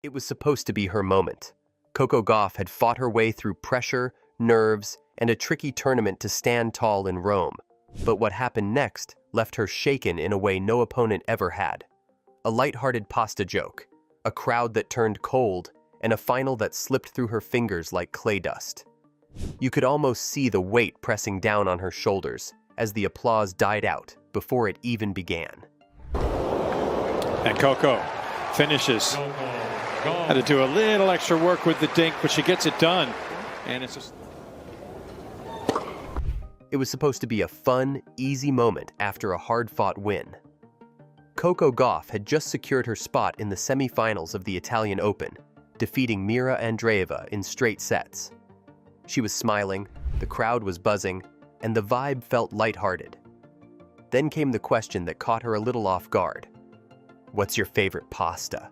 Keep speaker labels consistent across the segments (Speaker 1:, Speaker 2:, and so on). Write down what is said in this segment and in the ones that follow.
Speaker 1: It was supposed to be her moment. Coco Gauff had fought her way through pressure, nerves, and a tricky tournament to stand tall in Rome. But what happened next left her shaken in a way no opponent ever had. A lighthearted pasta joke, a crowd that turned cold, and a final that slipped through her fingers like clay dust. You could almost see the weight pressing down on her shoulders as the applause died out before it even began.
Speaker 2: And Coco finishes. Had to do a little extra work with the dink, but she gets it done. And
Speaker 1: It was supposed to be a fun, easy moment after a hard-fought win. Coco Gauff had just secured her spot in the semi-finals of the Italian Open, defeating Mira Andreeva in straight sets. She was smiling, the crowd was buzzing, and the vibe felt lighthearted. Then came the question that caught her a little off guard. What's your favorite pasta?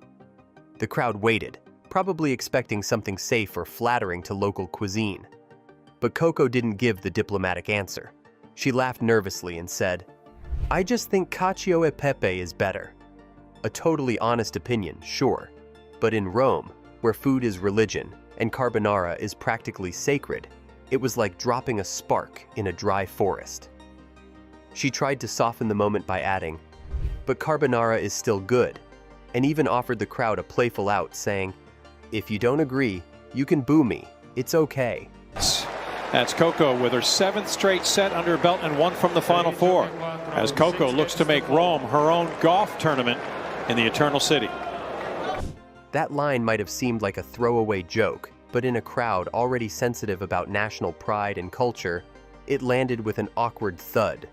Speaker 1: The crowd waited, probably expecting something safe or flattering to local cuisine. But Coco didn't give the diplomatic answer. She laughed nervously and said, "I just think cacio e pepe is better." A totally honest opinion, sure. But in Rome, where food is religion and carbonara is practically sacred, it was like dropping a spark in a dry forest. She tried to soften the moment by adding, "But carbonara is still good," and even offered the crowd a playful out, saying, "If you don't agree, you can boo me. It's okay."
Speaker 2: that's Coco with her 7th straight set under her belt and one from the Final Four, as Coco looks to make Rome her own golf tournament in the Eternal City.
Speaker 1: That line might have seemed like a throwaway joke, but in a crowd already sensitive about national pride and culture, it landed with an awkward thud.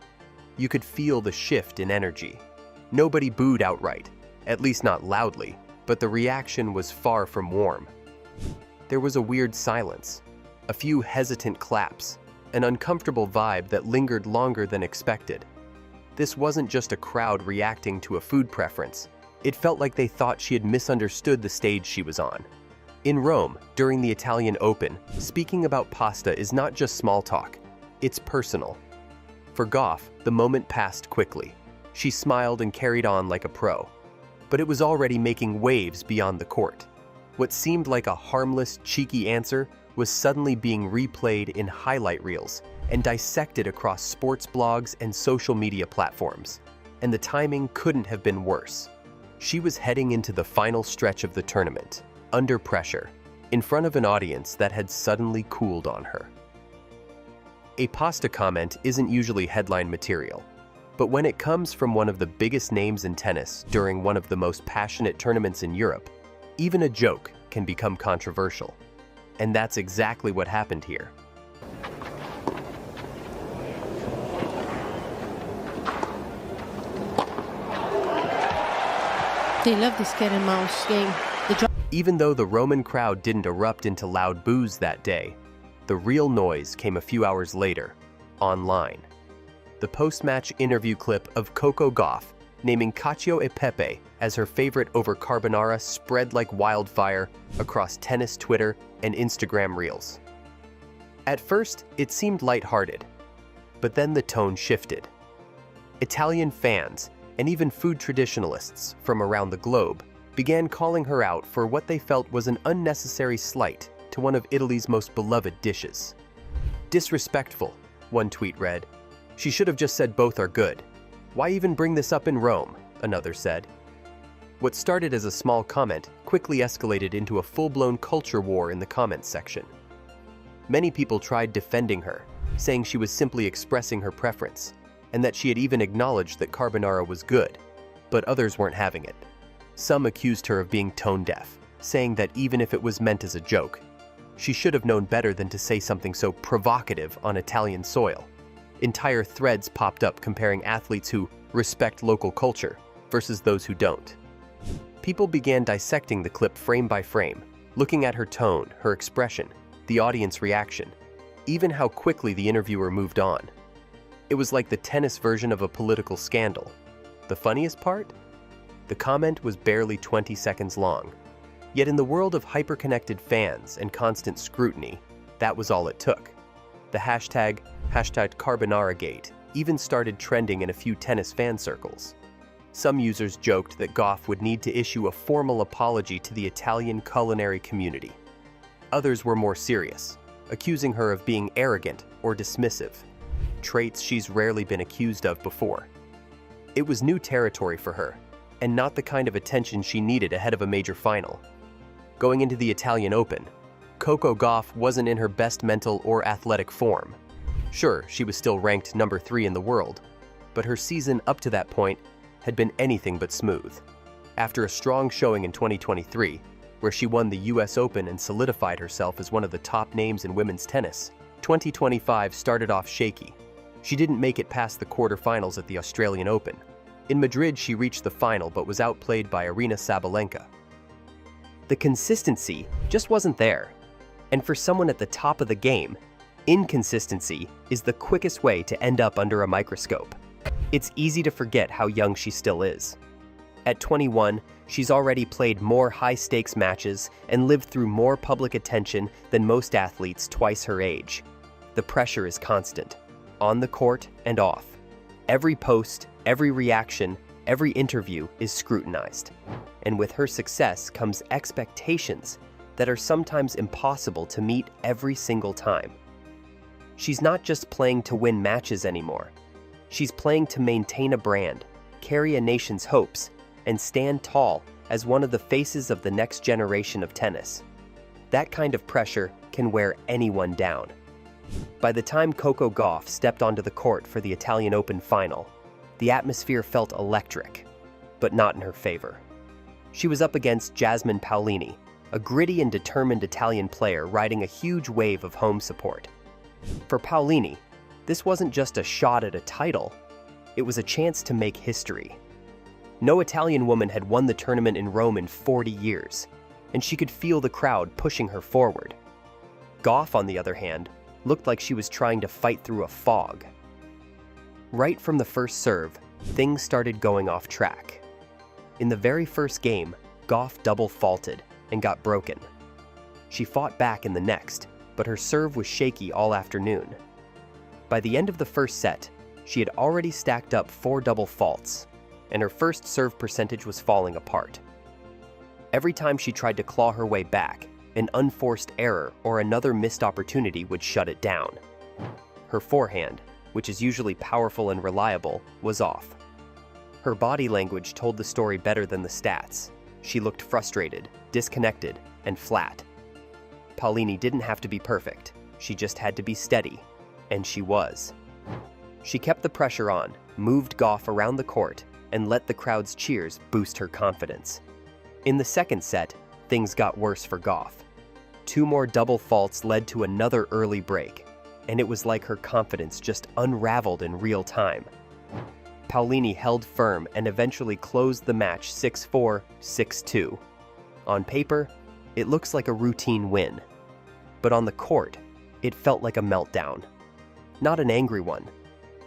Speaker 1: You could feel the shift in energy. Nobody booed outright, at least not loudly, but the reaction was far from warm. There was a weird silence, a few hesitant claps, an uncomfortable vibe that lingered longer than expected. This wasn't just a crowd reacting to a food preference. It felt like they thought she had misunderstood the stage she was on. In Rome, during the Italian Open, speaking about pasta is not just small talk, it's personal. For Gauff, the moment passed quickly. She smiled and carried on like a pro. But it was already making waves beyond the court. What seemed like a harmless, cheeky answer was suddenly being replayed in highlight reels and dissected across sports blogs and social media platforms. And the timing couldn't have been worse. She was heading into the final stretch of the tournament, under pressure, in front of an audience that had suddenly cooled on her. A pasta comment isn't usually headline material, but when it comes from one of the biggest names in tennis during one of the most passionate tournaments in Europe, even a joke can become controversial. And that's exactly what happened here.
Speaker 3: They love this cat and mouse game.
Speaker 1: Even though the Roman crowd didn't erupt into loud boos that day, the real noise came a few hours later, online. The post-match interview clip of Coco Gauff naming cacio e pepe as her favorite over carbonara spread like wildfire across tennis Twitter and Instagram reels. At first, it seemed lighthearted, but then the tone shifted. Italian fans, and even food traditionalists from around the globe, began calling her out for what they felt was an unnecessary slight to one of Italy's most beloved dishes. "Disrespectful," one tweet read. "She should have just said both are good. Why even bring this up in Rome?" another said. What started as a small comment quickly escalated into a full-blown culture war in the comments section. Many people tried defending her, saying she was simply expressing her preference, and that she had even acknowledged that carbonara was good, but others weren't having it. Some accused her of being tone-deaf, saying that even if it was meant as a joke, she should have known better than to say something so provocative on Italian soil. Entire threads popped up comparing athletes who respect local culture versus those who don't. People began dissecting the clip frame by frame, looking at her tone, her expression, the audience reaction, even how quickly the interviewer moved on. It was like the tennis version of a political scandal. The funniest part? The comment was barely 20 seconds long. Yet in the world of hyper-connected fans and constant scrutiny, that was all it took. The hashtag #CarbonaraGate even started trending in a few tennis fan circles. Some users joked that Gauff would need to issue a formal apology to the Italian culinary community. Others were more serious, accusing her of being arrogant or dismissive, traits she's rarely been accused of before. It was new territory for her, and not the kind of attention she needed ahead of a major final. Going into the Italian Open, Coco Gauff wasn't in her best mental or athletic form. Sure, she was still ranked number 3 in the world, but her season up to that point had been anything but smooth. After a strong showing in 2023, where she won the US Open and solidified herself as one of the top names in women's tennis, 2025 started off shaky. She didn't make it past the quarterfinals at the Australian Open. In Madrid, she reached the final but was outplayed by Aryna Sabalenka. The consistency just wasn't there. And for someone at the top of the game, inconsistency is the quickest way to end up under a microscope. It's easy to forget how young she still is. At 21, she's already played more high-stakes matches and lived through more public attention than most athletes twice her age. The pressure is constant, on the court and off. Every post, every reaction, every interview is scrutinized. And with her success comes expectations that are sometimes impossible to meet every single time. She's not just playing to win matches anymore. She's playing to maintain a brand, carry a nation's hopes, and stand tall as one of the faces of the next generation of tennis. That kind of pressure can wear anyone down. By the time Coco Gauff stepped onto the court for the Italian Open final, the atmosphere felt electric, but not in her favor. She was up against Jasmine Paolini, a gritty and determined Italian player riding a huge wave of home support. For Paolini, this wasn't just a shot at a title, it was a chance to make history. No Italian woman had won the tournament in Rome in 40 years, and she could feel the crowd pushing her forward. Gauff, on the other hand, looked like she was trying to fight through a fog. Right from the first serve, things started going off track. In the very first game, Gauff double faulted and got broken. She fought back in the next, but her serve was shaky all afternoon. By the end of the first set, she had already stacked up 4 double faults, and her first serve percentage was falling apart. Every time she tried to claw her way back, an unforced error or another missed opportunity would shut it down. Her forehand, which is usually powerful and reliable, was off. Her body language told the story better than the stats. She looked frustrated, disconnected, and flat. Paolini didn't have to be perfect. She just had to be steady, and she was. She kept the pressure on, moved Gauff around the court, and let the crowd's cheers boost her confidence. In the second set, things got worse for Gauff. 2 more double faults led to another early break, and it was like her confidence just unraveled in real time. Paolini held firm and eventually closed the match 6-4, 6-2. On paper, it looks like a routine win, but on the court, it felt like a meltdown. Not an angry one,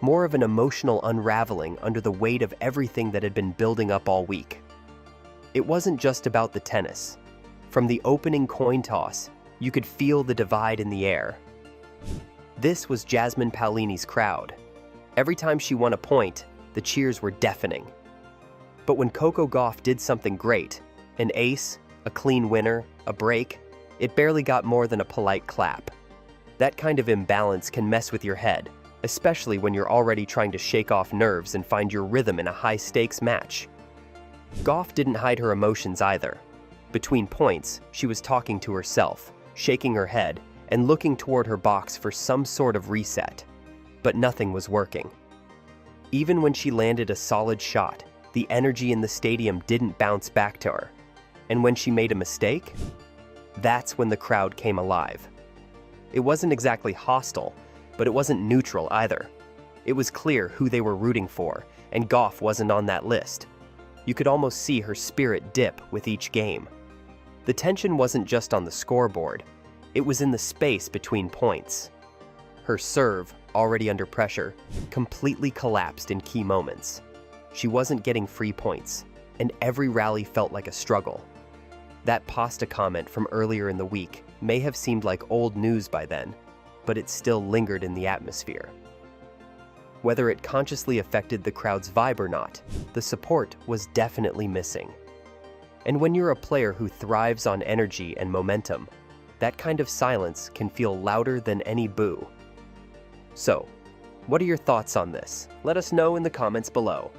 Speaker 1: more of an emotional unraveling under the weight of everything that had been building up all week. It wasn't just about the tennis. From the opening coin toss, you could feel the divide in the air. This was Jasmine Paolini's crowd. Every time she won a point, the cheers were deafening. But when Coco Gauff did something great, an ace, a clean winner, a break, it barely got more than a polite clap. That kind of imbalance can mess with your head, especially when you're already trying to shake off nerves and find your rhythm in a high-stakes match. Gauff didn't hide her emotions either. Between points, she was talking to herself, shaking her head, and looking toward her box for some sort of reset. But nothing was working. Even when she landed a solid shot, the energy in the stadium didn't bounce back to her. And when she made a mistake, that's when the crowd came alive. It wasn't exactly hostile, but it wasn't neutral either. It was clear who they were rooting for, and Gauff wasn't on that list. You could almost see her spirit dip with each game. The tension wasn't just on the scoreboard, it was in the space between points. Her serve, already under pressure, completely collapsed in key moments. She wasn't getting free points, and every rally felt like a struggle. That pasta comment from earlier in the week may have seemed like old news by then, but it still lingered in the atmosphere. Whether it consciously affected the crowd's vibe or not, the support was definitely missing. And when you're a player who thrives on energy and momentum, that kind of silence can feel louder than any boo. So, what are your thoughts on this? Let us know in the comments below.